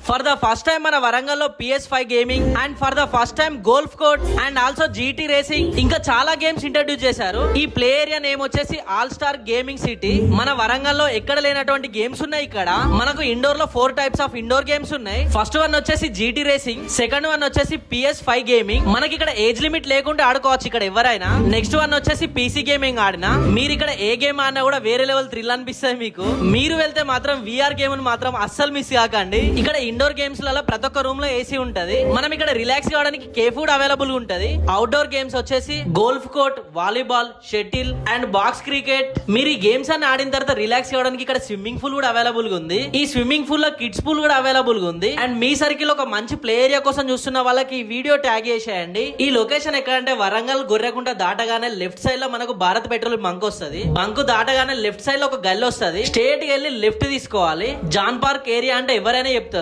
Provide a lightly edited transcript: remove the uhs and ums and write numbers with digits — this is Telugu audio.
ఫర్ ద ఫస్ట్ టైం మన వరంగల్లో PS5 gaming and for the first time golf court and also GT racing ఇంకా చాలా గేమ్స్ ఇంట్రడ్యూస్ చేశారు. ఈ ప్లే ఏరియా నేమ్ వచ్చేసి ఆల్ స్టార్ గేమింగ్ సిటీ. మన వరంగల్లో ఎక్కడ లేనటువంటి గేమ్స్ ఉన్నాయి. ఇక్కడ మనకు ఇండోర్ లో 4 టైప్స్ ఆఫ్ ఇండోర్ గేమ్స్ ఉన్నాయి. ఫస్ట్ వన్ వచ్చేసి GT రేసింగ్, సెకండ్ వన్ వచ్చేసి PS5 గేమింగ్. మనకి ఇక్కడ ఏజ్ లిమిట్ లేకుండా ఆడుకోవచ్చు ఇక్కడ ఎవరైనా. నెక్స్ట్ వన్ వచ్చేసి PC గేమింగ్ ఆడినా మీరు ఇక్కడ ఏ గేమ్ ఆడినా కూడా వేరే లెవెల్ థ్రిల్ అనిపిస్తుంది మీకు. మీరు వెళ్తే మాత్రం VR గేమ్ మాత్రం అస్సలు మిస్ కాకండి. ఇక్కడ ఇండోర్ గేమ్స్ లలో ప్రతి ఒక్క రూమ్ లో ఏసీ ఉంటది. మనం ఇక్కడ రిలాక్స్ కావడానికి కే ఫుడ్ అవైలబుల్ ఉంటది. అవుట్డోర్ గేమ్స్ వచ్చేసి golf court, volleyball, shuttle and box cricket. మీరు ఈ గేమ్స్ అన్ని ఆడిన తర్వాత రిలాక్స్ కావడానికి ఇక్కడ స్విమ్మింగ్ పూల్ కూడా అవైలబుల్ గా ఉంది. ఈ స్విమ్మింగ్ పూల్ లో కిడ్స్ పూల్ కూడా అవైలబుల్ గా ఉంది. అండ్ మీ సర్కిల్ ఒక మంచి ప్లే ఏరియా కోసం చూస్తున్న వాళ్ళకి ఈ వీడియో ట్యాగ్ చేసేయండి. ఈ లొకేషన్ ఎక్కడంటే వరంగల్ గొర్రెకుంట దాటగానే లెఫ్ట్ సైడ్ లో మనకు భారత్ పెట్రోల్ బంక్ వస్తుంది. బంక్ దాటగానే లెఫ్ట్ సైడ్ లో ఒక గల్లి వస్తుంది. స్ట్రేట్ కి వెళ్ళి లెఫ్ట్ తీసుకోవాలి. జాన్ పార్క్ ఏరియా అంటే ఎవరైనా చెప్తారు.